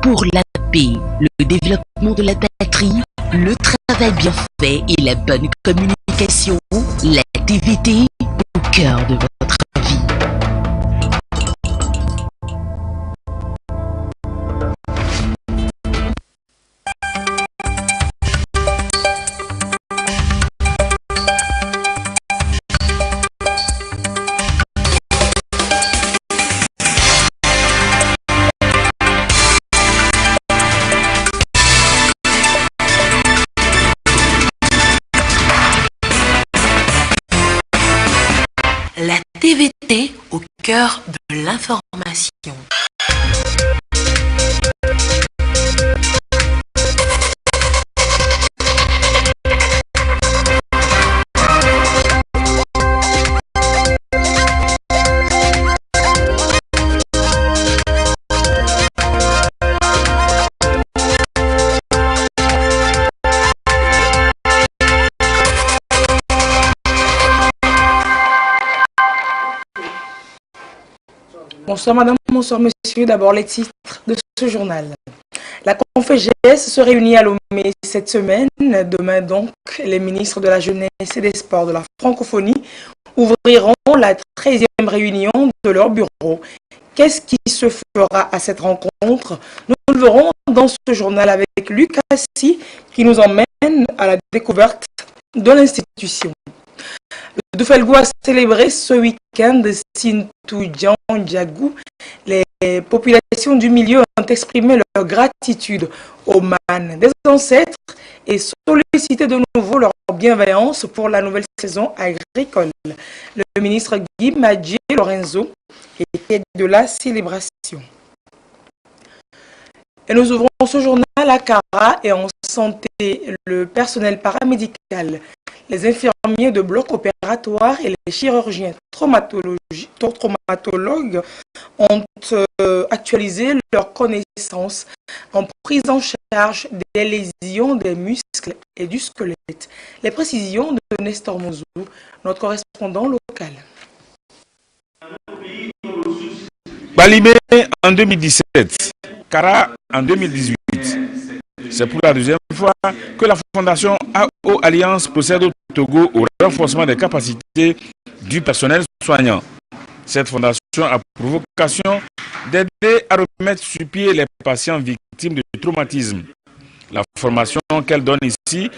pour la paix, le développement de la patrie, le travail bien fait et la bonne communication, la TVT au cœur de votre vie. La TVT au cœur de l'information. Bonsoir madame, bonsoir monsieur. D'abord les titres de ce journal. La Confégès se réunit à Lomé cette semaine. Demain donc, les ministres de la Jeunesse et des Sports de la francophonie ouvriront la 13e réunion de leur bureau. Qu'est-ce qui se fera à cette rencontre? Nous le verrons dans ce journal avec Luc Assi qui nous emmène à la découverte de l'institution. Le Doufelgou a célébré ce week-end de Sintou Djangou. Les populations du milieu ont exprimé leur gratitude aux mânes des ancêtres et sollicité de nouveau leur bienveillance pour la nouvelle saison agricole. Le ministre Guy Madjé Lorenzo était de la célébration. Et nous ouvrons ce journal à Kara et en santé, le personnel paramédical, les infirmiers de bloc opératoire et les chirurgiens traumatologues ont actualisé leurs connaissances en prise en charge des lésions des muscles et du squelette. Les précisions de Nestor Mozou, notre correspondant local. Balimé en 2017, Kara en 2018. C'est pour la deuxième fois que la Fondation AO Alliance procède au Togo au renforcement des capacités du personnel soignant. Cette fondation a pour vocation d'aider à remettre sur pied les patients victimes de traumatisme. La formation qu'elle donne ici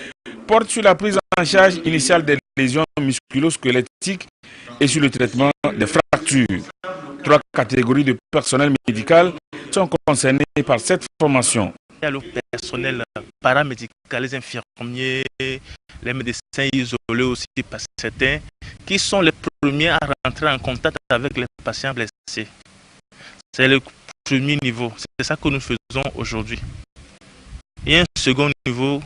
porte sur la prise en charge initiale des lésions musculo-squelettiques et sur le traitement des fractures. 3 catégories de personnel médical sont concernées par cette formation. Il y a le personnel paramédical, les infirmiers, les médecins isolés aussi par certains, qui sont les premiers à rentrer en contact avec les patients blessés. C'est le premier niveau, c'est ça que nous faisons aujourd'hui. Il y a un second niveau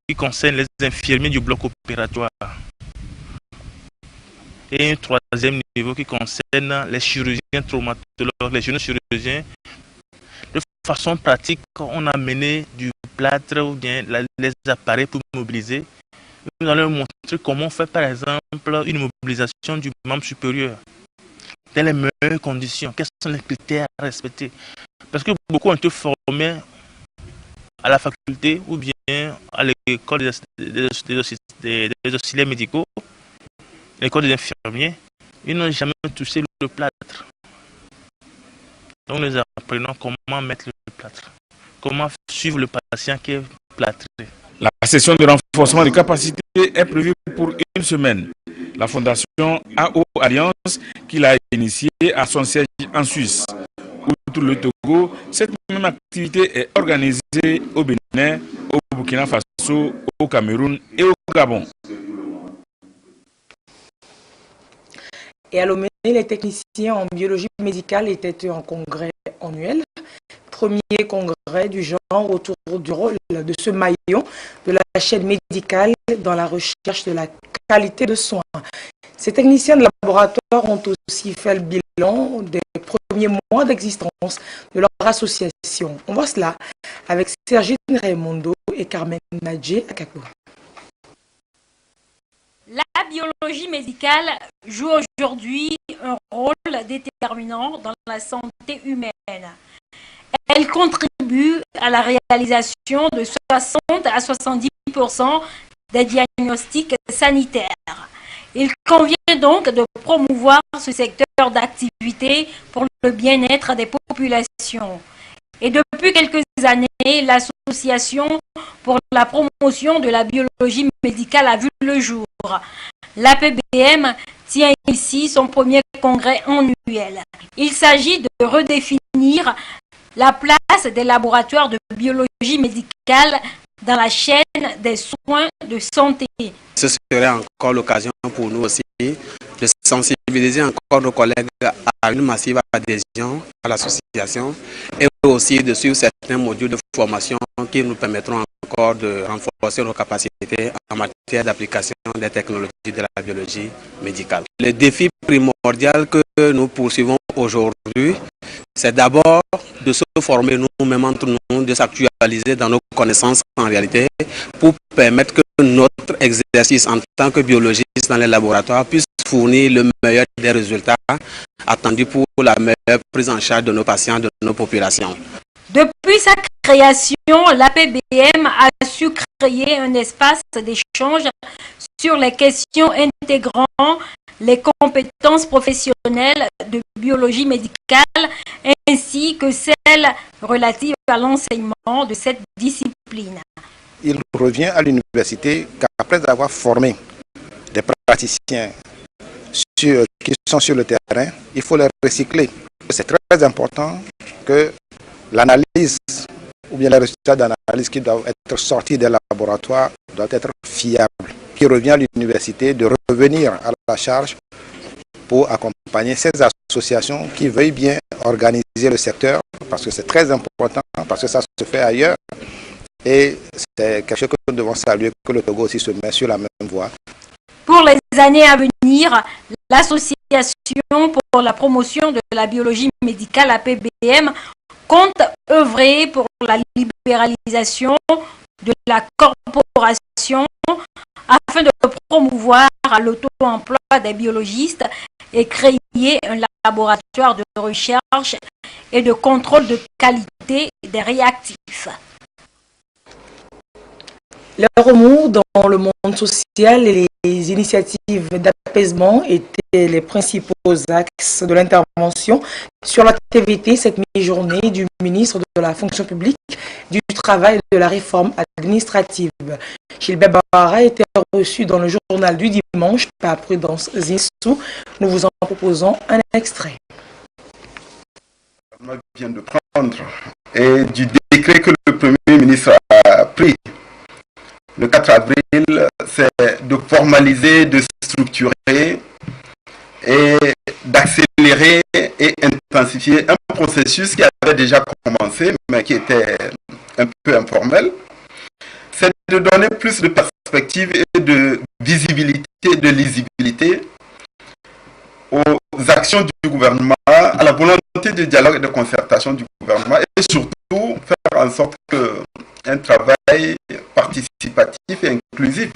qui concerne les infirmiers du bloc opératoire. Et un troisième niveau qui concerne les chirurgiens traumatologues, les jeunes chirurgiens. De façon pratique, on a mené du plâtre ou bien les appareils pour mobiliser. Nous allons montrer comment on fait par exemple une mobilisation du membre supérieur. Dans les meilleures conditions, quels sont les critères à respecter. Parce que beaucoup ont été formés à la faculté ou bien à l'école des auxiliaires médicaux, l'école des infirmiers. Ils n'ont jamais touché le plâtre. Donc nous apprenons comment mettre le plâtre, comment suivre le patient qui est plâtré. La session de renforcement des capacités est prévue pour une semaine. La Fondation AO Alliance, qui l'a initiée, a son siège en Suisse. Outre le Togo, cette même activité est organisée au Bénin, au Burkina Faso, au Cameroun et au Gabon. Et à Lomé, les techniciens en biologie médicale étaient en congrès annuel. Premier congrès du genre autour du rôle de ce maillon de la chaîne médicale dans la recherche de la qualité de soins. Ces techniciens de laboratoire ont aussi fait le bilan des premiers mois d'existence de leur association. On voit cela avec Sergine Raimondo et Carmen Nadjé Akako. La biologie médicale joue aujourd'hui un rôle déterminant dans la santé humaine. Elle contribue contribue à la réalisation de 60 à 70% des diagnostics sanitaires. Il convient donc de promouvoir ce secteur d'activité pour le bien-être des populations. Et depuis quelques années, l'Association pour la promotion de la biologie médicale a vu le jour. L'APBM tient ici son premier congrès annuel. Il s'agit de redéfinir la place des laboratoires de biologie médicale dans la chaîne des soins de santé. Ce serait encore l'occasion pour nous aussi de sensibiliser encore nos collègues à une massive adhésion à l'association et aussi de suivre certains modules de formation qui nous permettront encore de renforcer nos capacités en matière d'application des technologies de la biologie médicale. Le défi primordial que nous poursuivons aujourd'hui, c'est d'abord de se former nous-mêmes entre nous, de s'actualiser dans nos connaissances en réalité pour permettre que notre exercice en tant que biologiste dans les laboratoires puisse fournir le meilleur des résultats attendus pour la meilleure prise en charge de nos patients, de nos populations. Depuis sa création, l'APBM a su créer un espace d'échange sur les questions intégrant les compétences professionnelles de biologie médicale ainsi que celles relatives à l'enseignement de cette discipline. Il revient à l'université qu'après avoir formé des praticiens qui sont sur le terrain, il faut les recycler. C'est très important que l'analyse ou bien les résultats d'analyse qui doivent être sortis des laboratoires doivent être fiables. Il revient à l'université de revenir à la charge pour accompagner ces associations qui veuillent bien organiser le secteur, parce que c'est très important, parce que ça se fait ailleurs. Et c'est quelque chose que nous devons saluer, que le Togo aussi se met sur la même voie. Pour les années à venir, l'Association pour la promotion de la biologie médicale APBM compte œuvrer pour la libéralisation de la corporation afin de promouvoir l'auto-emploi des biologistes et créer un laboratoire de recherche et de contrôle de qualité des réactifs. Les remous dans le monde social et les initiatives d'apaisement étaient les principaux axes de l'intervention sur la TVT cette mi-journée du ministre de la fonction publique, du travail et de la réforme administrative. Gilbert Barra a été reçu dans le journal du dimanche par Prudence Zinsou. Nous vous en proposons un extrait. Le vient de prendre et du décret que le Premier ministre a pris le 4 avril, c'est de formaliser, de structurer et d'accélérer et intensifier un processus qui avait déjà commencé, mais qui était un peu informel. C'est de donner plus de perspective et de visibilité, de lisibilité aux actions du gouvernement, à la volonté de dialogue et de concertation du gouvernement et surtout faire en sorte qu'un travail participatif et inclusif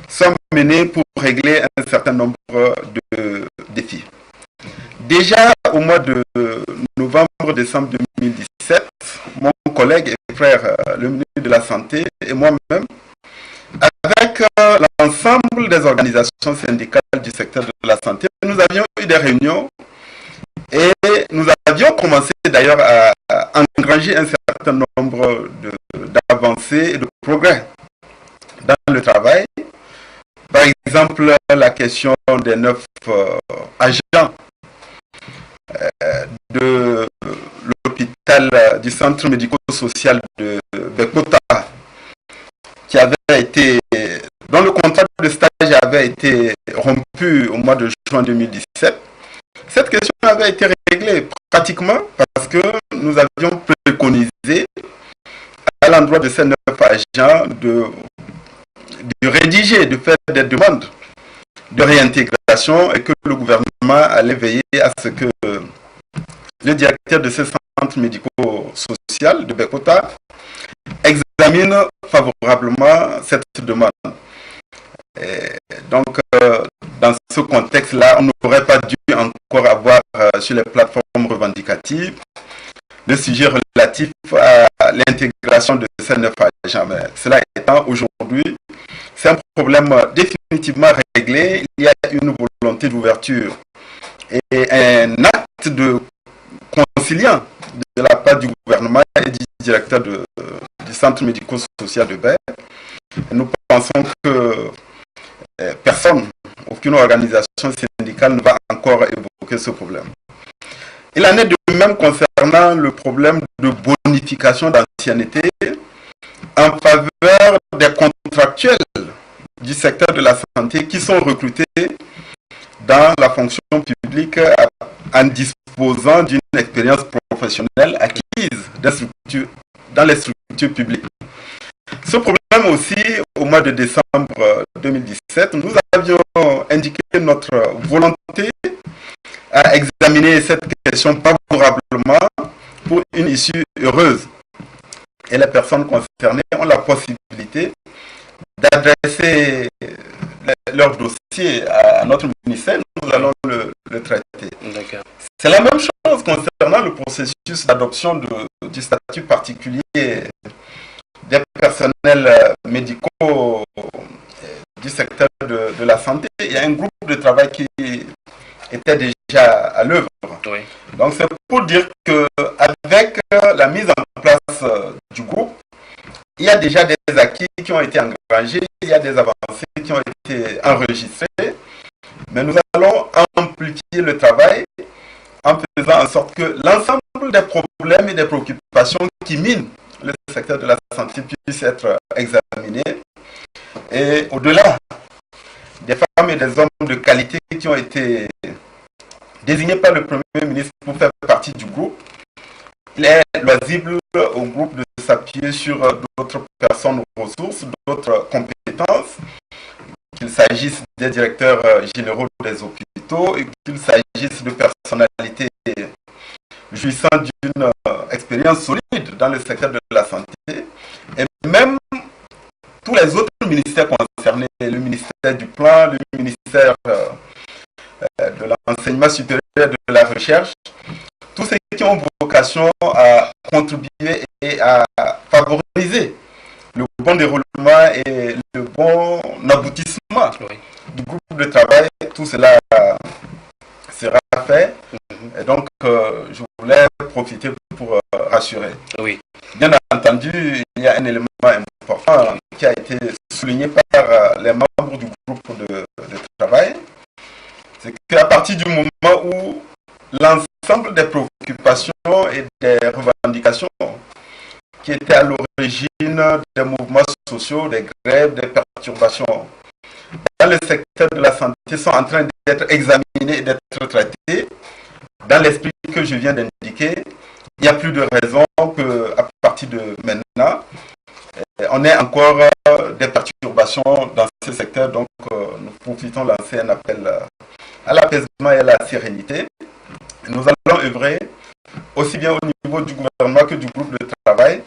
soit mené pour régler un certain nombre de défis. Déjà au mois de novembre-décembre 2017, mon collègue et frère, le ministre de la Santé et moi-même, avec l'ensemble des organisations syndicales du secteur de la santé, nous avions eu des réunions et nous avions commencé d'ailleurs à engranger un certain nombre d'avancées et de progrès dans le travail. Par exemple, la question des 9 agents de l'hôpital du centre médico-social de Bekota, dont le contrat de stage avait été rompu au mois de juin 2017. Cette question avait été réglée pratiquement parce que nous avions préconisé à l'endroit de ces 9 agents de rédiger, de faire des demandes de réintégration et que le gouvernement allait veiller à ce que le directeur de ce centre médico-social de Bekota examine favorablement cette demande. Et donc, dans ce contexte-là, on n'aurait pas dû encore avoir sur les plateformes revendicatives le sujet relatif à l'intégration de ces 9 agents. Mais cela étant, aujourd'hui, c'est un problème définitivement réglé. Il y a une volonté d'ouverture et un acte de conciliant de la part du gouvernement et du directeur du centre médico-social de Baie. Nous pensons que personne, aucune organisation syndicale ne va encore évoquer ce problème. Il en est de même concernant le problème de bonification d'ancienneté en faveur des contractuels du secteur de la santé qui sont recrutés dans la fonction publique en disposant d'une expérience professionnelle acquise dans les structures publiques. Ce problème aussi, au mois de décembre 2017, nous avions indiqué notre volonté à examiner cette question favorablement pour une issue heureuse. Et les personnes concernées ont la possibilité d'adresser leur dossier à notre ministère. Nous allons le traiter. C'est la même chose concernant le processus d'adoption du statut particulier des personnels médicaux du secteur de la santé. Il y a un groupe de travail qui était déjà à l'œuvre. Oui. Donc c'est pour dire qu'avec la mise en place du groupe, il y a déjà des acquis qui ont été engrangés, il y a des avancées qui ont été enregistrées, mais nous allons amplifier le travail en faisant en sorte que l'ensemble des problèmes et des préoccupations qui minent le secteur de la santé puissent être examinés. Et au-delà des femmes et des hommes de qualité qui ont été désignés par le Premier ministre pour faire partie du groupe, il est loisible au groupe de s'appuyer sur d'autres personnes ressources, d'autres compétences, qu'il s'agisse des directeurs généraux des hôpitaux et qu'il s'agisse de personnalités jouissant d'une expérience solide dans le secteur de la santé, et même tous les autres ministères concernés, le ministère du Plan, le ministère de l'enseignement supérieur et de la recherche, tous ceux qui ont vocation à contribuer et à favoriser le bon déroulement et le bon aboutissement du groupe de travail, tout cela sera fait. Et donc, je voulais profiter pour rassurer. Oui. Bien entendu, il y a un élément important qui a été souligné par les membres du groupe de travail. C'est qu'à partir du moment où l'ensemble des préoccupations et des revendications qui étaient à l'origine des mouvements sociaux, des grèves, des perturbations dans le secteur de la santé sont en train d'être examinées et d'être traitées, dans l'esprit que je viens d'indiquer, il n'y a plus de raison qu'à partir de maintenant, on ait encore des perturbations dans ce secteur. Donc, nous profitons de lancer un appel à l'apaisement et à la sérénité. Nous allons œuvrer aussi bien au niveau du gouvernement que du groupe de travail,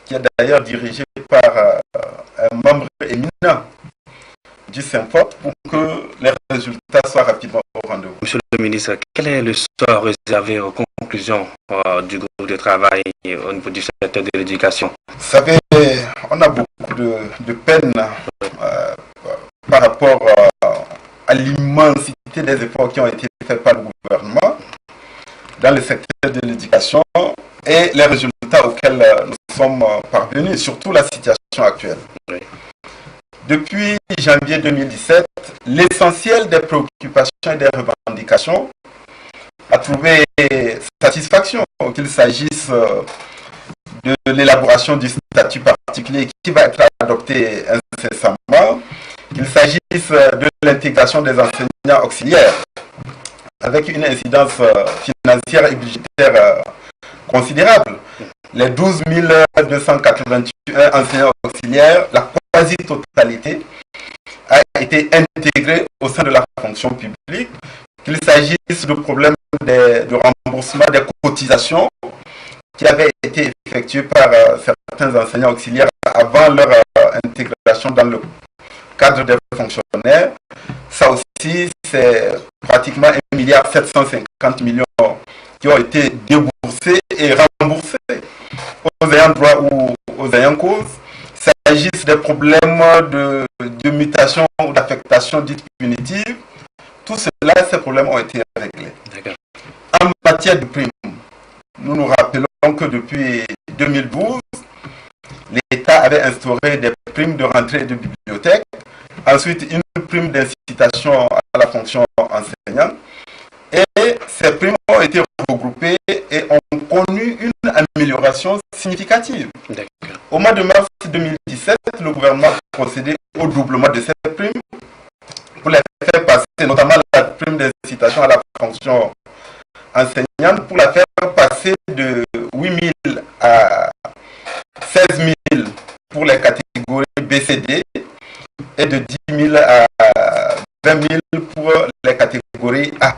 qui est d'ailleurs dirigé par un membre éminent du SYNFOP, pour que les résultats soient rapidement au rendez-vous. Monsieur le ministre, quel est le sort réservé aux conclusions du groupe de travail au niveau du secteur de l'éducation? Vous savez, on a beaucoup de peine par rapport à l'immensité des efforts qui ont été faits par le gouvernement dans le secteur de l'éducation et les résultats auxquels nous sommes parvenus, surtout la situation actuelle. Oui. Depuis janvier 2017, l'essentiel des préoccupations et des revendications a trouvé satisfaction, qu'il s'agisse de l'élaboration du statut particulier qui va être adopté incessamment, qu'il s'agisse de l'intégration des enseignants auxiliaires avec une incidence financière et budgétaire considérable. Les 12 281 enseignants auxiliaires, la quasi-totalité a été intégrée au sein de la fonction publique, qu'il s'agisse de problèmes de remboursement des cotisations qui avaient été effectuées par certains enseignants auxiliaires avant leur intégration dans le cadre des fonctionnaires. Ça aussi, c'est pratiquement 1,750 milliard qui ont été déboursés et remboursés aux ayants droit ou aux ayants cause. Il s'agisse des problèmes de mutation ou d'affectation dite punitive. Tout cela, ces problèmes ont été réglés. En matière de primes, nous nous rappelons que depuis 2012, l'État avait instauré des primes de rentrée de bibliothèque, ensuite une prime d'incitation à la fonction enseignante, et ces primes ont été regroupées et ont connu une amélioration significative. Au mois de mars 2017, le gouvernement a procédé au doublement de ces primes pour les faire passer, notamment la prime d'incitation à la fonction enseignante, pour la faire passer de 8 000 à 16 000 pour les catégories BCD et de 10 000 à 20 000 pour les catégories A.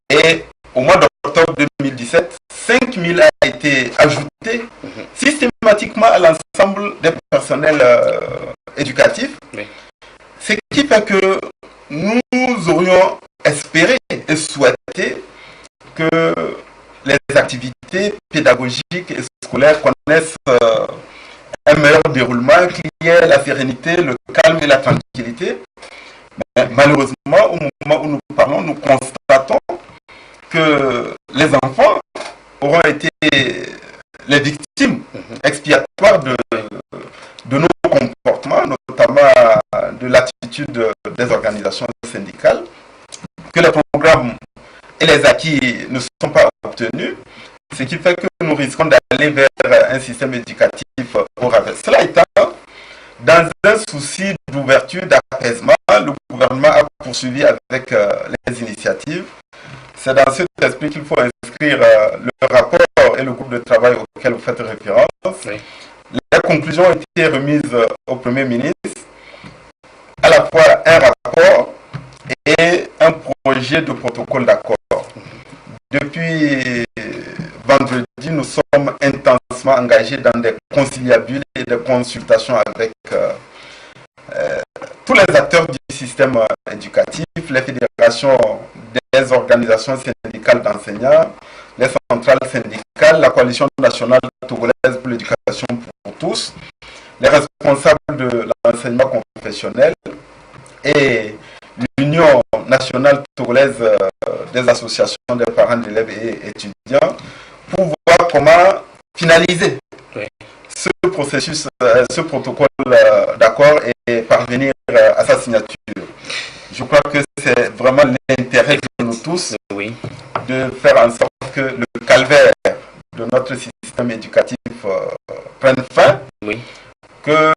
Et au mois d'octobre 2017, 5 000 a été ajouté systématiquement à l'ensemble des personnels éducatifs. Ce qui fait que nous aurions espéré et souhaité que les activités pédagogiques et scolaires connaissent un meilleur déroulement, qu'il y ait la sérénité, le calme et la tranquillité. Mais malheureusement, au moment où nous parlons, nous constatons que les enfants auront été les victimes expiatoires de nos comportements, notamment de l'attitude des organisations syndicales, que les programmes et les acquis ne sont pas obtenus, ce qui fait que nous risquons d'aller vers un système éducatif au rabais. Cela étant, dans un souci d'ouverture, d'apaisement, le gouvernement a poursuivi avec les initiatives. C'est dans cet esprit qu'il faut inscrire le rapport et le groupe de travail auquel vous faites référence. Les conclusions ont été remises au Premier ministre, à la fois un rapport et un projet de protocole d'accord. Depuis vendredi, nous sommes intensement engagés dans des conciliabules et des consultations avec tous les acteurs du système éducatif, les fédérations des organisations syndicales d'enseignants, les centrales syndicales, la coalition nationale togolaise pour l'éducation pour tous, les responsables de l'enseignement confessionnel et l'Union nationale togolaise des associations des parents d'élèves et étudiants, pour voir comment finaliser ce processus, ce protocole d'accord et parvenir à sa signature. Je crois que c'est vraiment l'intérêt de nous tous de faire en sorte que le calvaire de notre système éducatif prenne fin, que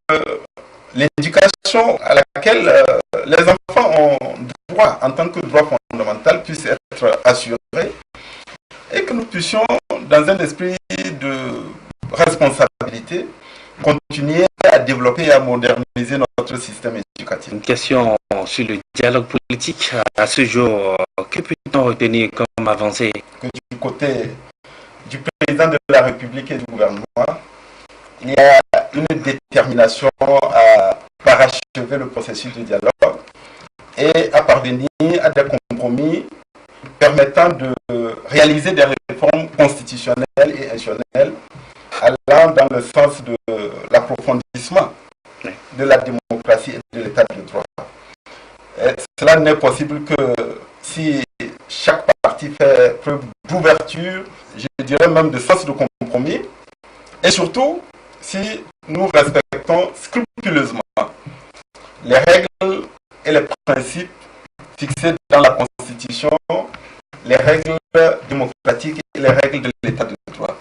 l'éducation à laquelle les enfants ont droit en tant que droit fondamental puisse être assurée et que nous puissions, dans un esprit de responsabilité, continuer à développer et à moderniser notre système éducatif. Une question sur le dialogue politique. À ce jour, que peut-on retenir comme avancée? Que du côté du président de la République et du gouvernement, il y a une détermination à parachever le processus de dialogue et à parvenir à des compromis permettant de réaliser des réformes constitutionnelles et institutionnelles allant dans le sens de l'approfondissement de la démocratie et de l'état de droit. Et cela n'est possible que si chaque parti fait preuve d'ouverture, je dirais même de sens de compromis, et surtout si nous respectons scrupuleusement les règles et les principes fixés dans la Constitution, les règles démocratiques et les règles de l'état de droit.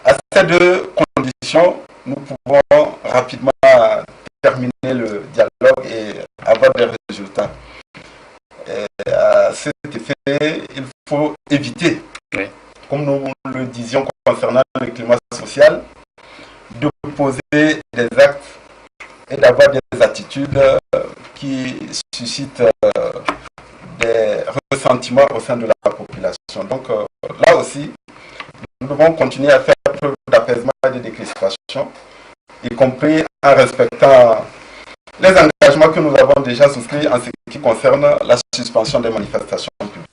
À ces deux conditions, nous pouvons rapidement terminer le dialogue et avoir des résultats. Et à cet effet, il faut éviter, comme nous le disions concernant le climat social, de poser des actes et d'avoir des attitudes qui suscitent des ressentiments au sein de la population. Donc là aussi, nous devons continuer à faire preuve d'apaisement et de décrispation, y compris en respectant les engagements que nous avons déjà souscrits en ce qui concerne la suspension des manifestations publiques.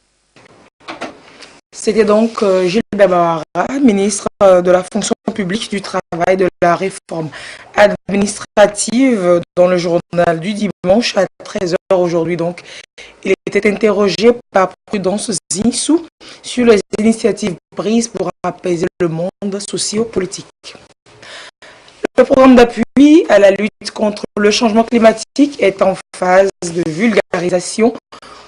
C'était donc Gilbert Bawara, ministre de la fonction publique, du travail, de la réforme administrative, dans le journal du dimanche à 13h aujourd'hui. Donc, il était interrogé par Prudence Zinsou sur les initiatives prises pour apaiser le monde socio-politique. Le programme d'appui à la lutte contre le changement climatique est en phase de vulgarisation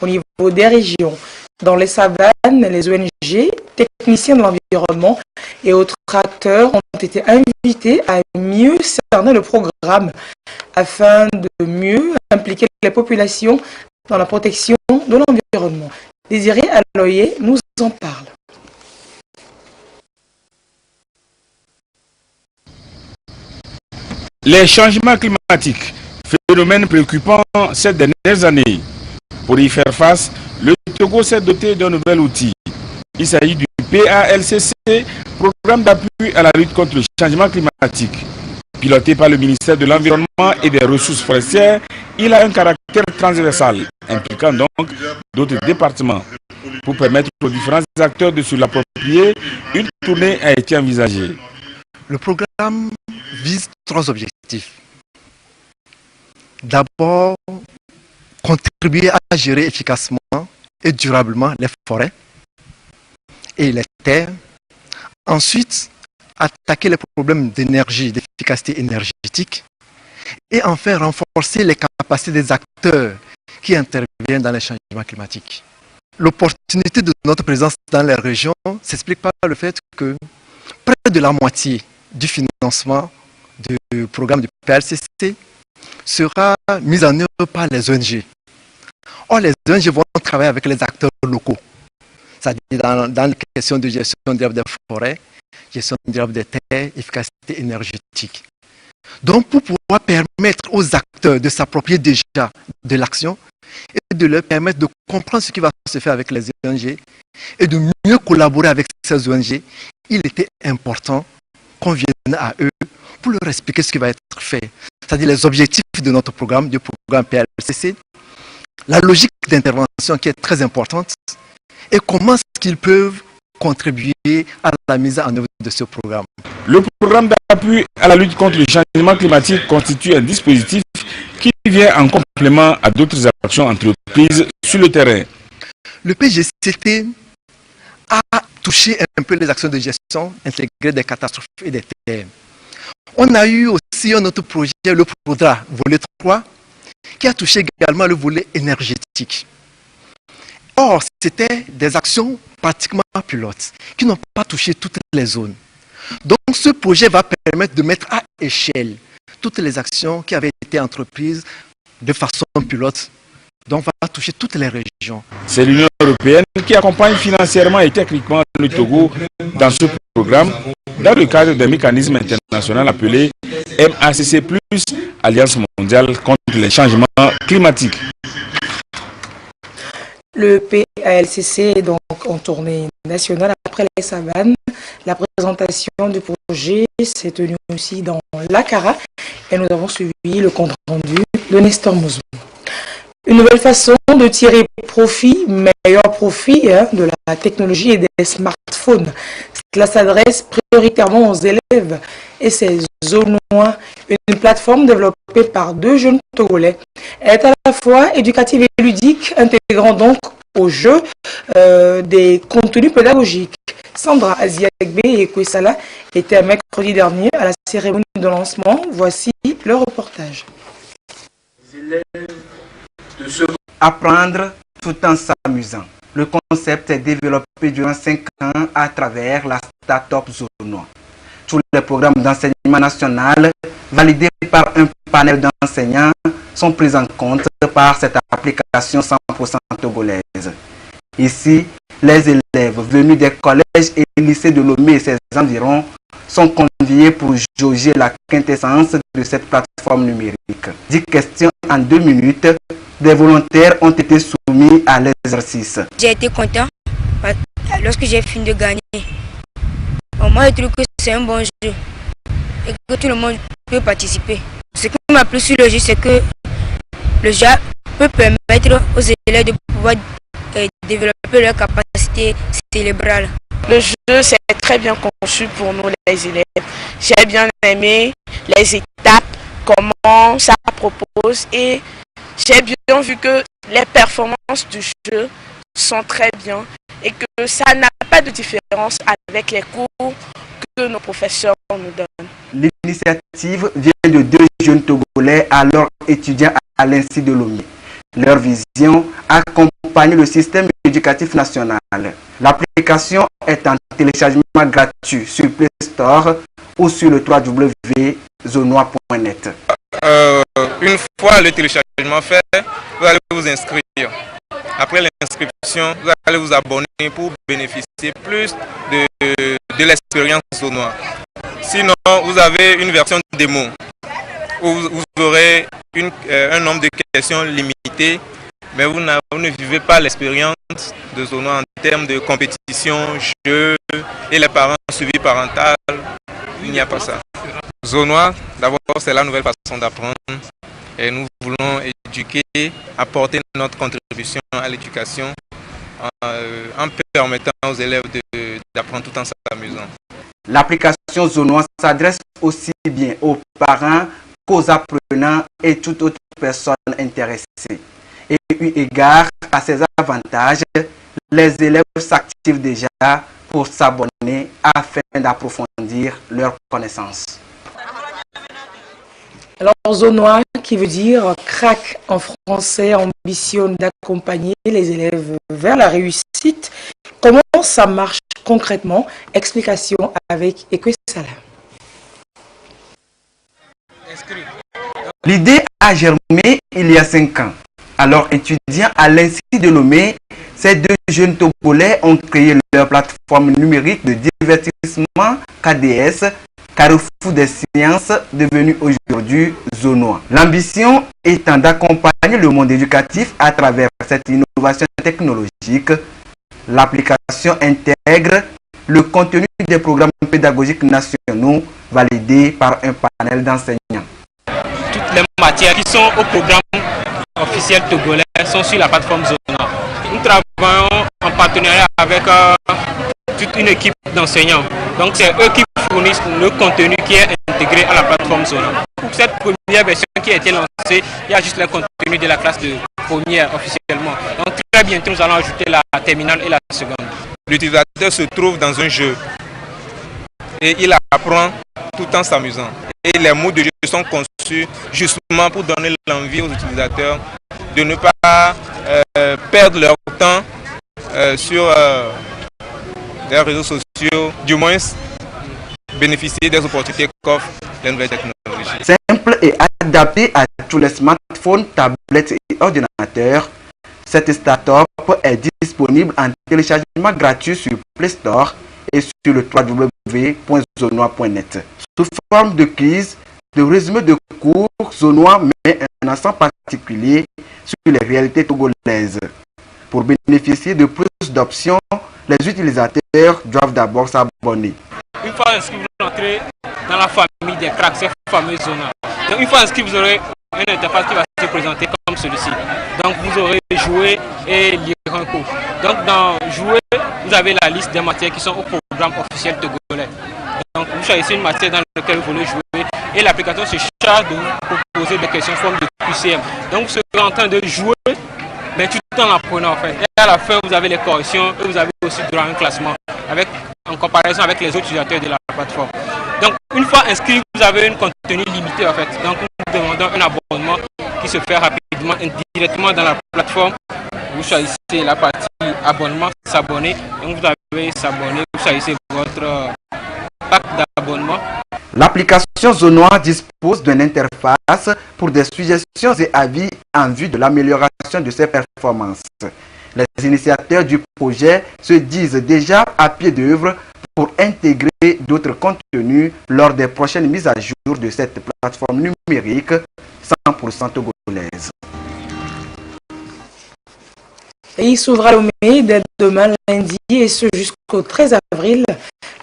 au niveau des régions. Dans les savanes, les ONG, techniciens de l'environnement et autres acteurs ont été invités à mieux cerner le programme afin de mieux impliquer les populations dans la protection de l'environnement. Désiré Aloye nous en parle. Les changements climatiques, phénomène préoccupant ces dernières années. Pour y faire face, le Togo s'est doté d'un nouvel outil. Il s'agit du PALCC, Programme d'appui à la lutte contre le changement climatique. Piloté par le ministère de l'Environnement et des Ressources forestières, il a un caractère transversal, impliquant donc d'autres départements. Pour permettre aux différents acteurs de se l'approprier, une tournée a été envisagée. Le programme vise 3 objectifs. D'abord, contribuer à gérer efficacement et durablement les forêts et les terres. Ensuite, attaquer les problèmes d'énergie, d'efficacité énergétique. Et enfin, renforcer les capacités des acteurs qui interviennent dans les changements climatiques. L'opportunité de notre présence dans les régions s'explique par le fait que près de la moitié du financement du programme du PLCC sera mise en œuvre par les ONG. Or, les ONG vont travailler avec les acteurs locaux, c'est-à-dire dans les questions de gestion durable des forêts, gestion durable des terres, efficacité énergétique. Donc, pour pouvoir permettre aux acteurs de s'approprier déjà de l'action et de leur permettre de comprendre ce qui va se faire avec les ONG et de mieux collaborer avec ces ONG, il était important qu'on vienne à eux pour leur expliquer ce qui va être fait. C'est-à-dire les objectifs de notre programme, du programme PLCC, la logique d'intervention qui est très importante et comment est-ce qu'ils peuvent contribuer à la mise en œuvre de ce programme. Le programme d'appui à la lutte contre le changement climatique constitue un dispositif qui vient en complément à d'autres actions entreprises sur le terrain. Le PGCT a touché un peu les actions de gestion intégrée des catastrophes et des terres. On a eu aussi un autre projet, le PRODRA, volet 3, qui a touché également le volet énergétique. Or, c'était des actions pratiquement pilotes, qui n'ont pas touché toutes les zones. Donc, ce projet va permettre de mettre à échelle toutes les actions qui avaient été entreprises de façon pilote. Donc, va toucher toutes les régions. C'est l'Union européenne qui accompagne financièrement et techniquement le Togo dans ce programme, dans le cadre d'un mécanisme international appelé MACC+, Alliance mondiale contre les changements climatiques. Le PALCC est donc en tournée nationale après les savanes. La présentation du projet s'est tenue aussi dans l'Akara et nous avons suivi le compte rendu de Nestor Mouzou. Une nouvelle façon de tirer profit, meilleur profit de la technologie et des smartphones. Cela s'adresse prioritairement aux élèves et c'est Zonois, une plateforme développée par 2 jeunes Togolais. Elle est à la fois éducative et ludique, intégrant donc au jeu des contenus pédagogiques. Sandra Aziagbe et Kwesala étaient mercredi dernier à la cérémonie de lancement. Voici le reportage. Apprendre tout en s'amusant. Le concept est développé durant 5 ans à travers la start-up Zonois. Tous les programmes d'enseignement national validés par un panel d'enseignants sont pris en compte par cette application 100% togolaise. Ici, les élèves venus des collèges et lycées de Lomé et ses environs sont conviés pour jauger la quintessence de cette plateforme numérique. 10 questions en 2 minutes. Des volontaires ont été soumis à l'exercice. J'ai été content lorsque j'ai fini de gagner. Moi, je trouve que c'est un bon jeu et que tout le monde peut participer. Ce qui m'a plu sur le jeu, c'est que le jeu peut permettre aux élèves de pouvoir développer leur capacité cérébrale. Le jeu, c'est très bien conçu pour nous les élèves. J'ai bien aimé les étapes, comment ça propose et j'ai bien vu que les performances du jeu sont très bien et que ça n'a pas de différence avec les cours que nos professeurs nous donnent. L'initiative vient de 2 jeunes Togolais alors étudiants à l'Institut de Lomé. Leur vision accompagne le système éducatif national. L'application est en téléchargement gratuit sur Play Store ou sur le www.zonois.net. Une fois le téléchargement fait, vous allez vous inscrire. Après l'inscription, vous allez vous abonner pour bénéficier plus de l'expérience Zonois. Sinon, vous avez une version démo où vous aurez un nombre de questions limité, mais vous ne vivez pas l'expérience de Zonois en termes de compétition, jeu et les parents suivis parental. Il n'y a pas ça. Zonois, d'abord, c'est la nouvelle façon d'apprendre et nous voulons éduquer, apporter notre contribution à l'éducation en permettant aux élèves d'apprendre tout en s'amusant. L'application Zonois s'adresse aussi bien aux parents qu'aux apprenants et toute autre personne intéressée. Et eu égard à ces avantages, les élèves s'activent déjà pour s'abonner afin d'approfondir leurs connaissances. Alors, Zonois, qui veut dire crack en français, ambitionne d'accompagner les élèves vers la réussite. Comment ça marche concrètement? Explication avec Ekwesala. L'idée a germé il y a 5 ans. Alors étudiants à l'Institut de Lomé, ces 2 jeunes Togolais ont créé leur plateforme numérique de divertissement KDS, Carrefour des sciences, devenu aujourd'hui Zonois. L'ambition étant d'accompagner le monde éducatif à travers cette innovation technologique. L'application intègre le contenu des programmes pédagogiques nationaux validés par un panel d'enseignants. Toutes les matières qui sont au programme officiel togolais sont sur la plateforme Zonois. Nous travaillons en partenariat avec toute une équipe d'enseignants. Donc c'est eux qui fournissent le contenu qui est intégré à la plateforme Zonois. Pour cette première version qui a été lancée, il y a juste le contenu de la classe de première officiellement. Donc très bientôt nous allons ajouter la terminale et la seconde. L'utilisateur se trouve dans un jeu et il apprend tout en s'amusant. Et les mots de jeu sont conçus justement pour donner l'envie aux utilisateurs de ne pas perdre leur temps sur les réseaux sociaux, du moins bénéficier des opportunités qu'offrent les nouvelles technologies. Simple et adapté à tous les smartphones, tablettes et ordinateurs, cette start-up est disponible en téléchargement gratuit sur Play Store et sur le www.zonois.net. Sous forme de quiz, de résumé de cours, Zonois met un accent particulier sur les réalités togolaises. Pour bénéficier de plus d'options, les utilisateurs doivent d'abord s'abonner. Une fois inscrit, vous entrez dans la famille des cracks, ces fameux Zonois. Donc une fois inscrit, vous aurez une interface qui va se présenter comme celui-ci. Donc vous aurez jouer et lire un cours. Donc dans jouer, vous avez la liste des matières qui sont au programme officiel togolais. Donc vous choisissez une matière dans laquelle vous voulez jouer et l'application se charge de vous proposer des questions sous forme de QCM. Donc vous serez en train de jouer, mais tout en apprenant en fait. Et à la fin, vous avez les corrections et vous avez aussi droit à un classement en comparaison avec les autres utilisateurs de la plateforme. Donc une fois inscrit, vous avez un contenu limité en fait. Donc nous demandons un abonnement qui se fait rapidement, directement dans la plateforme. Vous choisissez la partie abonnement, s'abonner. Donc vous avez s'abonner, vous choisissez votre pack d'abonnement. L'application Zonois dispose d'une interface pour des suggestions et avis en vue de l'amélioration de ses performances. Les initiateurs du projet se disent déjà à pied d'œuvre pour intégrer d'autres contenus lors des prochaines mises à jour de cette plateforme numérique 100% togolaise. Et il s'ouvre à Lomé dès demain lundi et ce jusqu'au 13 avril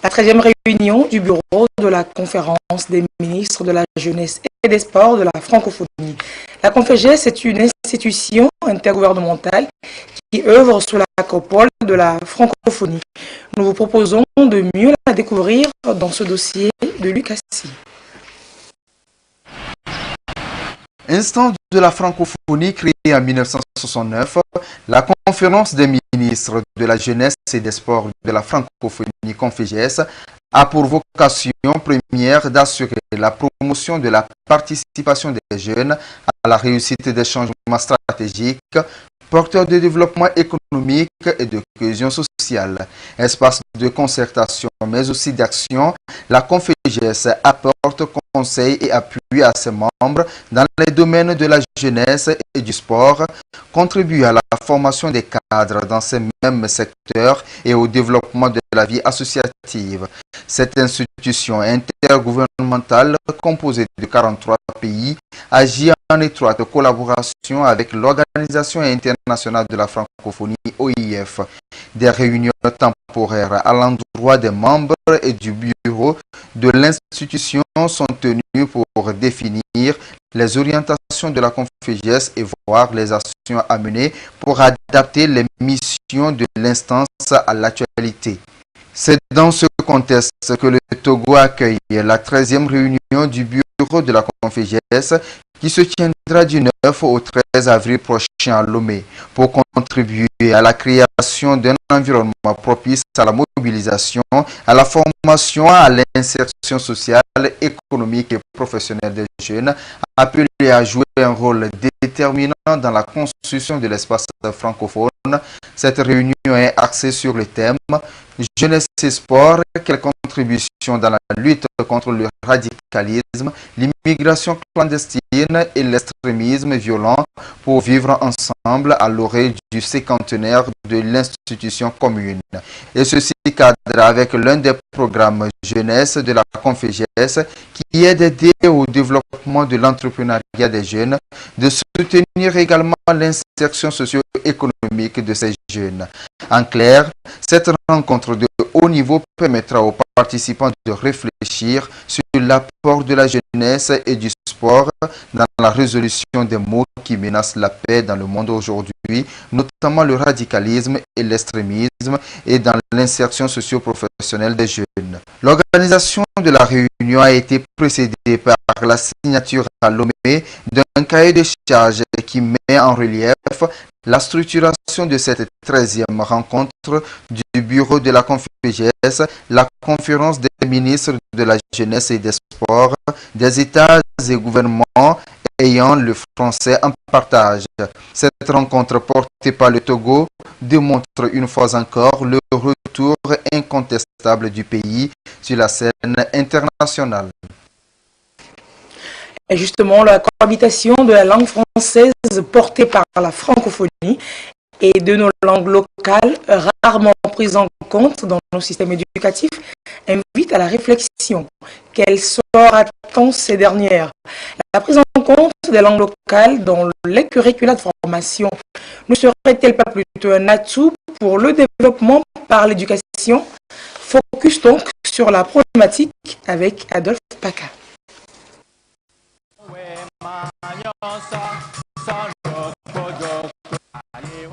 La 13e réunion du bureau de la conférence des ministres de la jeunesse et des sports de la francophonie. La CONFEJES est une institution intergouvernementale qui œuvre sous la coupole de la francophonie. Nous vous proposons de mieux la découvrir dans ce dossier de Lucassi. Instance de la francophonie créée en 1969, la conférence des ministres de la jeunesse et des sports de la francophonie CONFEJES a pour vocation première d'assurer la promotion de la participation des jeunes à la réussite des changements stratégiques, porteurs de développement économique et de cohésion sociale. Espace de concertation mais aussi d'action, la CONFEJES apporte conseils et appui à ses membres dans les domaines de la jeunesse et du sport, contribue à la formation des cadres dans ces mêmes secteurs et au développement de la vie associative. Cette institution intergouvernementale composée de 43 pays agit en étroite collaboration avec l'Organisation internationale de la francophonie OIF. Des réunions temporaires à l'endroit des membres et du bureau de l'institution sont tenues pour définir les orientations de la CONFEJES et voir les actions à mener pour adapter les missions de l'instance à l'actualité. C'est dans ce contexte que le Togo accueille la 13e réunion du bureau de la CONFEJES qui se tiendra du 9 au 13 avril prochain à Lomé pour contribuer à la création d'un environnement propice à la mobilisation, à la formation, à l'insertion sociale, économique et professionnelle des jeunes, appelés à jouer un rôle déterminant dans la construction de l'espace francophone. Cette réunion est axée sur le thème « Jeunesse et sport, quelle contribution dans la lutte contre le radicalisme, l'immigration clandestine et l'extrémisme violent pour vivre ensemble à l'orée du cinquantenaire de l'institution commune ». Et ceci cadre avec l'un des programmes jeunesse de la CONFEJES qui est d'aider au développement de l'entrepreneuriat des jeunes, de soutenir également l'insertion socio-économique de ces jeunes. En clair, cette rencontre de haut niveau permettra aux participants de réfléchir sur l'apport de la jeunesse et du sport dans la résolution des maux qui menacent la paix dans le monde aujourd'hui, notamment le radicalisme et l'extrémisme, et dans l'insertion socio-professionnelle des jeunes. L'organisation de la réunion a été précédée par la signature à Lomé d'un cahier de charges qui met en relief la structuration de cette 13e rencontre du bureau de la CONFEJES, la conférence des ministres de la jeunesse et des sports, des États et gouvernements ayant le français en partage. Cette rencontre portée par le Togo démontre une fois encore le retour incontestable du pays sur la scène internationale. Et justement, la cohabitation de la langue française portée par la francophonie et de nos langues locales rarement prises en compte dans nos systèmes éducatifs invite à la réflexion. Quel sort attend ces dernières? La prise en compte des langues locales dans les curricula de formation ne serait-elle pas plutôt un atout pour le développement par l'éducation? Focus donc sur la problématique avec Adolphe Paca.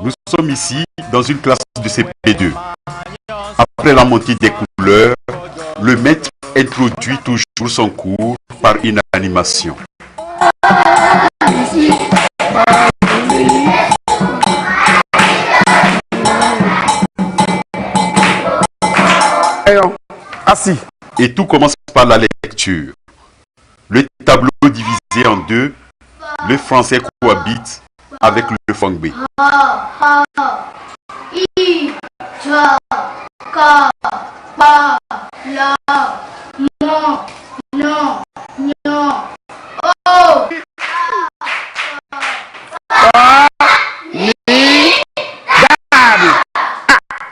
Nous sommes ici dans une classe de CP2. Après la montée des couleurs, le maître introduit toujours son cours par une animation. Assis. Et tout commence par la lecture. Le tableau divisé en deux, le français cohabite avec le fangbe.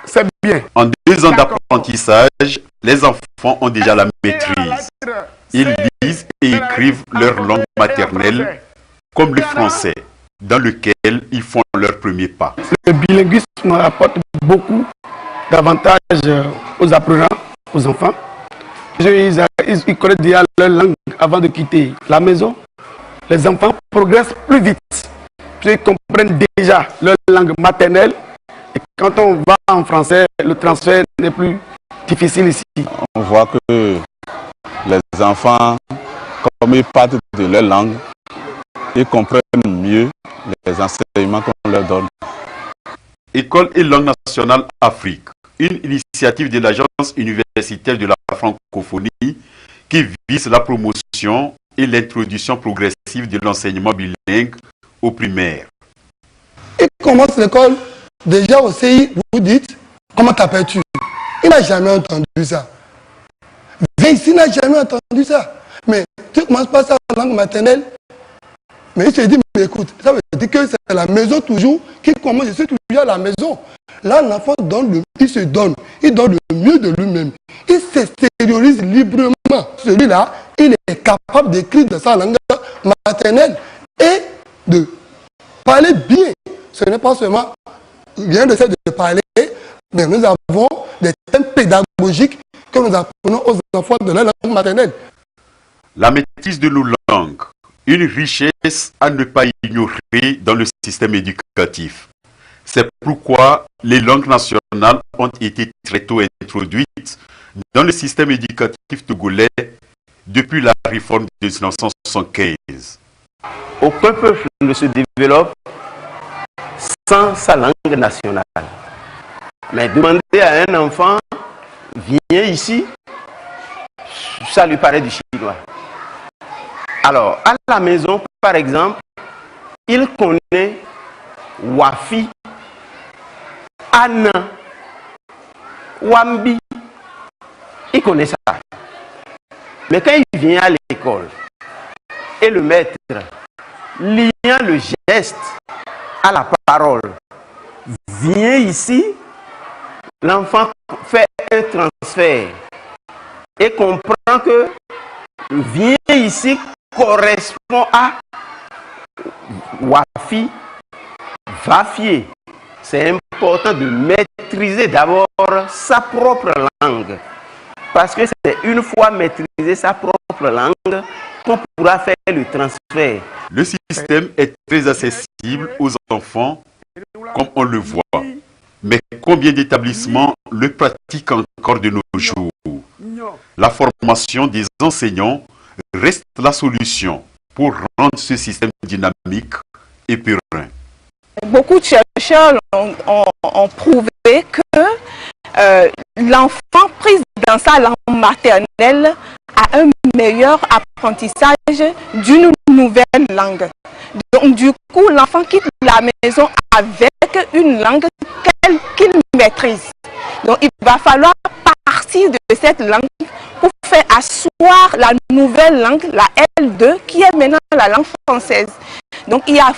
C'est bien. En 2 ans d'apprentissage, les enfants ont déjà la maîtrise. Ils lisent et écrivent leur langue maternelle, comme le français, dans lequel ils font leur premier pas. Le bilinguisme apporte beaucoup d'avantages aux apprenants aux enfants. Ils connaissent déjà leur langue avant de quitter la maison. Les enfants progressent plus vite. Ils comprennent déjà leur langue maternelle. Et quand on va en français, le transfert n'est plus difficile ici. On voit que les enfants, comme ils partent de leur langue, ils comprennent mieux les enseignements qu'on leur donne. École et langue nationale Afrique, une initiative de l'Agence universitaire de la francophonie qui vise la promotion et l'introduction progressive de l'enseignement bilingue au primaire. Il commence l'école, déjà au CI, vous dites, comment t'appelles-tu? Il n'a jamais entendu ça. Viens ici, il n'a jamais entendu ça. Mais tu commences par sa langue maternelle. Mais il se dit, mais écoute, ça veut dire que c'est la maison toujours qui commence. Je suis toujours à la maison. Là, l'enfant il se donne. Il donne le mieux de lui-même. Il s'extériorise librement. Celui-là, il est capable d'écrire dans sa langue maternelle et de parler bien. Ce n'est pas seulement rien de fait de parler, mais nous avons des thèmes pédagogiques que nous apprenons aux enfants de la langue maternelle. La maîtrise de nos langues, une richesse à ne pas ignorer dans le système éducatif. C'est pourquoi les langues nationales ont été très tôt introduites dans le système éducatif togolais depuis la réforme de 1975. Aucun peuple ne se développe sans sa langue nationale. Mais demander à un enfant, viens ici, ça lui paraît du chinois. Alors, à la maison, par exemple, il connaît Wafi, Anna, Wambi. Il connaît ça. Mais quand il vient à l'école, et le maître, liant le geste à la parole, vient ici, l'enfant fait un transfert et comprend que vient ici correspond à Wafi, Vafier. C'est important de maîtriser d'abord sa propre langue. Parce que c'est une fois maîtriser sa propre langue qu'on pourra faire le transfert. Le système est très accessible aux enfants, comme on le voit. Mais combien d'établissements le pratiquent encore de nos jours? La formation des enseignants reste la solution pour rendre ce système dynamique et périn. Beaucoup de chercheurs ont prouvé que l'enfant pris dans sa langue maternelle a un meilleur apprentissage d'une nouvelle langue. Donc du coup, l'enfant quitte la maison avec une langue qu'il maîtrise. Donc il va falloir partir de cette langue pour faire asseoir la nouvelle langue, la L2, qui est maintenant la langue française. Donc il y a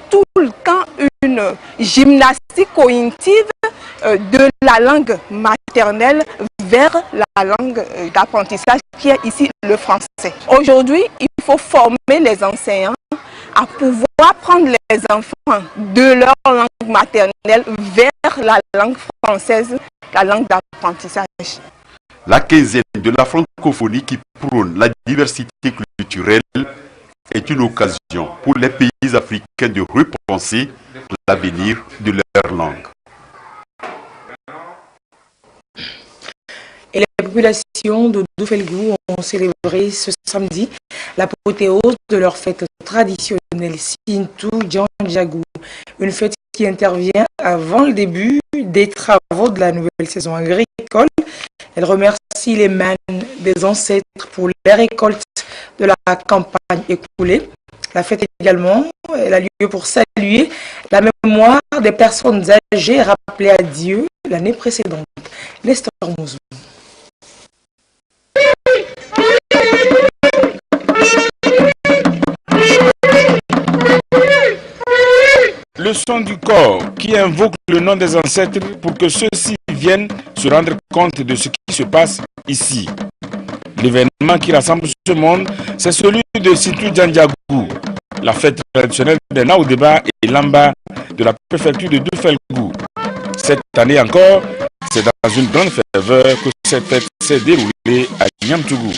tout le temps une gymnastique cognitive de la langue maternelle vers la langue d'apprentissage qui est ici le français. Aujourd'hui, il faut former les enseignants à pouvoir prendre les enfants de leur langue maternelle vers la langue française, la langue d'apprentissage. La quinzaine de la francophonie qui prône la diversité culturelle est une occasion pour les pays africains de repenser l'avenir de leur langue. Et les populations de Doufelgou ont célébré ce samedi l'apothéose de leur fête traditionnelle Sintou Djandjagou, une fête qui intervient avant le début des travaux de la nouvelle saison agricole. Elle remercie les manes des ancêtres pour les récoltes de la campagne écoulée. La fête également, elle a lieu pour saluer la mémoire des personnes âgées rappelées à Dieu l'année précédente. Nestor Mouzou. Le son du corps qui invoque le nom des ancêtres pour que ceux-ci viennent se rendre compte de ce qui se passe ici. L'événement qui rassemble ce monde, c'est celui de Sintou Djandjagou, la fête traditionnelle des Naoudéba et Lamba de la préfecture de Doufelgou. Cette année encore, c'est dans une grande ferveur que cette fête s'est déroulée à Niamtougou.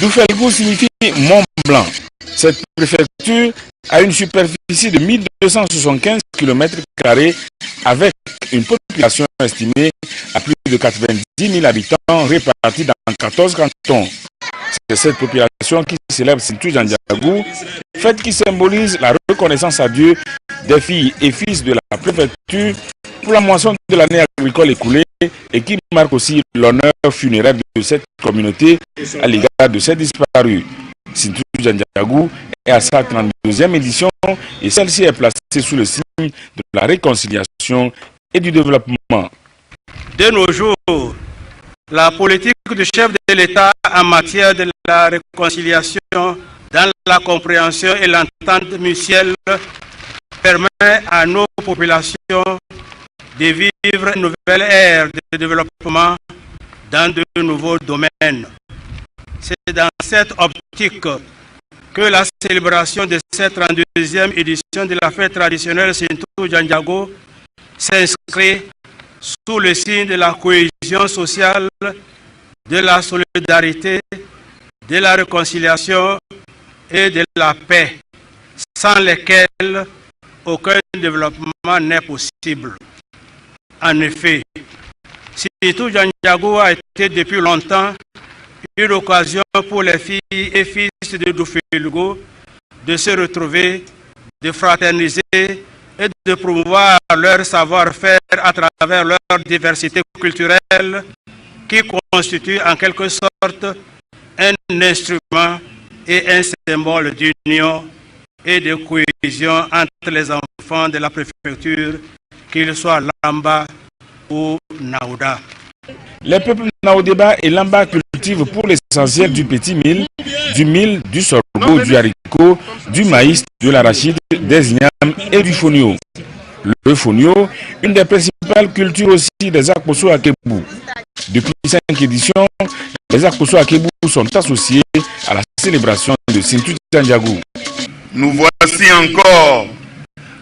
Doufelgou signifie Mont Blanc. Cette préfecture a une superficie de 1275 km² avec une population estimée à plus de 90 000 habitants répartis dans 14 cantons. C'est cette population qui célèbre Sintou Jandiagou, fête qui symbolise la reconnaissance à Dieu des filles et fils de la préfecture pour la moisson de l'année agricole écoulée et qui marque aussi l'honneur funéraire de cette communauté à l'égard de ses disparus. Sintou Jandiagou est à sa 32e édition et celle-ci est placée sous le signe de la réconciliation et du développement. De nos jours, la politique du chef de l'État en matière de la réconciliation dans la compréhension et l'entente mutuelle permet à nos populations de vivre une nouvelle ère de développement dans de nouveaux domaines. C'est dans cette optique que la célébration de cette 32e édition de la fête traditionnelle Sintou Jandiagou s'inscrit sous le signe de la cohésion sociale, de la solidarité, de la réconciliation et de la paix, sans lesquelles aucun développement n'est possible. En effet, Sintou Jandiagou a été depuis longtemps une occasion pour les filles et fils de Doufelgou de se retrouver, de fraterniser et de promouvoir leur savoir-faire à travers leur diversité culturelle qui constitue en quelque sorte un instrument et un symbole d'union et de cohésion entre les enfants de la préfecture, qu'ils soient Lamba ou Naouda. Les peuples Naoudéba et Lamba cultivent pour l'essentiel du petit mil, du sorgho, du haricot, du maïs, de l'arachide, des ignames et du fonio. Le fonio, une des principales cultures aussi des Akposso Akebou. Depuis 5 éditions, les Akposso Akebou sont associés à la célébration de Sintou Jandiagou. Nous voici encore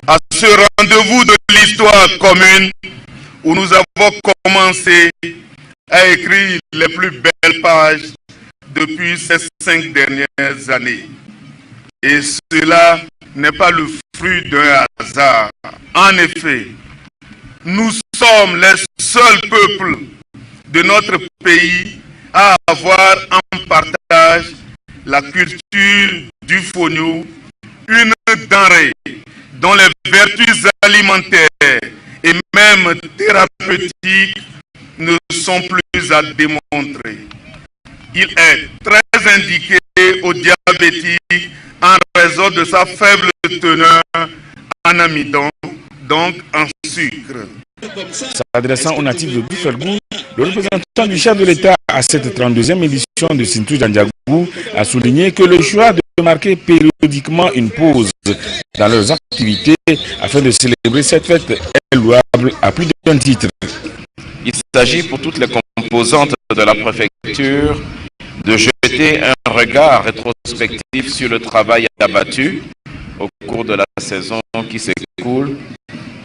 à ce rendez-vous de l'histoire commune où nous avons commencé à écrire les plus belles pages depuis ces 5 dernières années. Et cela n'est pas le fruit d'un hasard. En effet, nous sommes les seuls peuples de notre pays à avoir en partage la culture du fonio, une denrée dont les vertus alimentaires et même thérapeutiques ne sont plus à démontrer. Il est très indiqué aux diabétiques en raison de sa faible teneur en amidon, donc en sucre. S'adressant aux natifs de Doufelgou, le représentant du chef de l'État à cette 32e édition de Sintou Jandiagou a souligné que le choix de marquer périodiquement une pause dans leurs activités afin de célébrer cette fête est louable à plus d'un titre. Il s'agit pour toutes les composantes de la préfecture de jeter un regard rétrospectif sur le travail abattu au cours de la saison qui s'écoule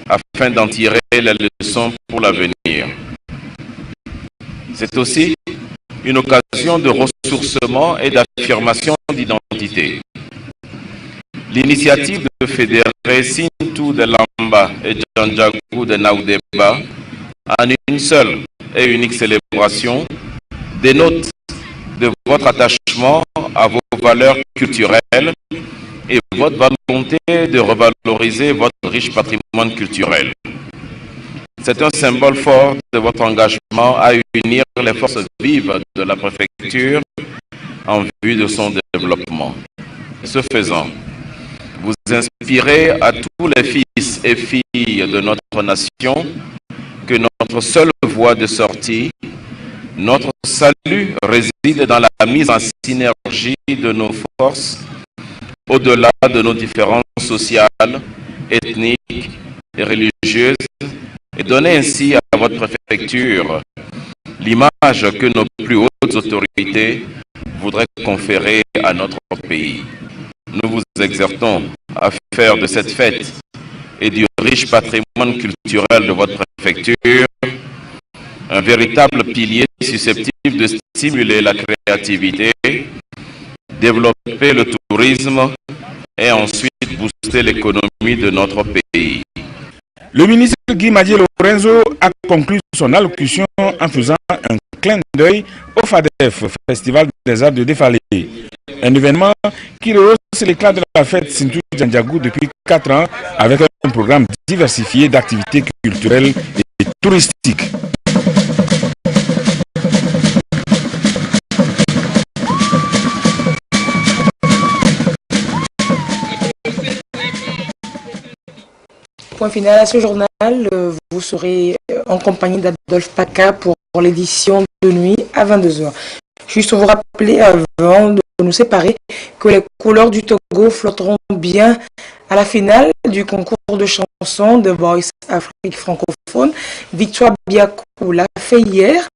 afin d'en tirer les leçons pour l'avenir. C'est aussi une occasion de ressourcement et d'affirmation d'identité. L'initiative de fédérer Sintou de Lamba et Jandiagou de Naoudéba en une seule et unique célébration dénote de votre attachement à vos valeurs culturelles et votre volonté de revaloriser votre riche patrimoine culturel. C'est un symbole fort de votre engagement à unir les forces vives de la préfecture en vue de son développement. Ce faisant, vous inspirez à tous les fils et filles de notre nation que notre seule voie de sortie, notre salut réside dans la mise en synergie de nos forces au-delà de nos différences sociales, ethniques et religieuses, et donner ainsi à votre préfecture l'image que nos plus hautes autorités voudraient conférer à notre pays. Nous vous exhortons à faire de cette fête et du riche patrimoine culturel de votre préfecture un véritable pilier susceptible de stimuler la créativité, développer le tourisme et ensuite booster l'économie de notre pays. Le ministre Guy Madié Lorenzo a conclu son allocution en faisant un clin d'œil au FADEF, Festival des Arts de Défalé. Un événement qui rehausse l'éclat de la fête Sintou Djandjagou depuis 4 ans avec un programme diversifié d'activités culturelles et touristiques. Point final à ce journal, vous serez en compagnie d'Adolphe Paca pour l'édition de nuit à 22 h. Juste vous rappeler avant de nous séparer que les couleurs du Togo flotteront bien à la finale du concours de chansons de Voice Afrique francophone. Victoire Biakou l'a fait hier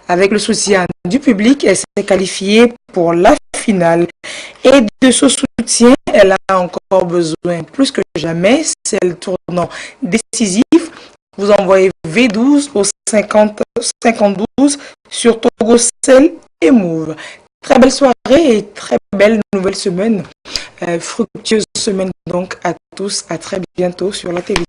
avec le soutien du public. Elle s'est qualifiée pour la finale. Et de ce soutien, elle a encore besoin plus que jamais. C'est le tournant décisif. Vous envoyez V12 au 50-52 sur Togocel et Move. Très belle soirée et très belle nouvelle semaine. Fructueuse semaine donc à tous. À très bientôt sur la télévision.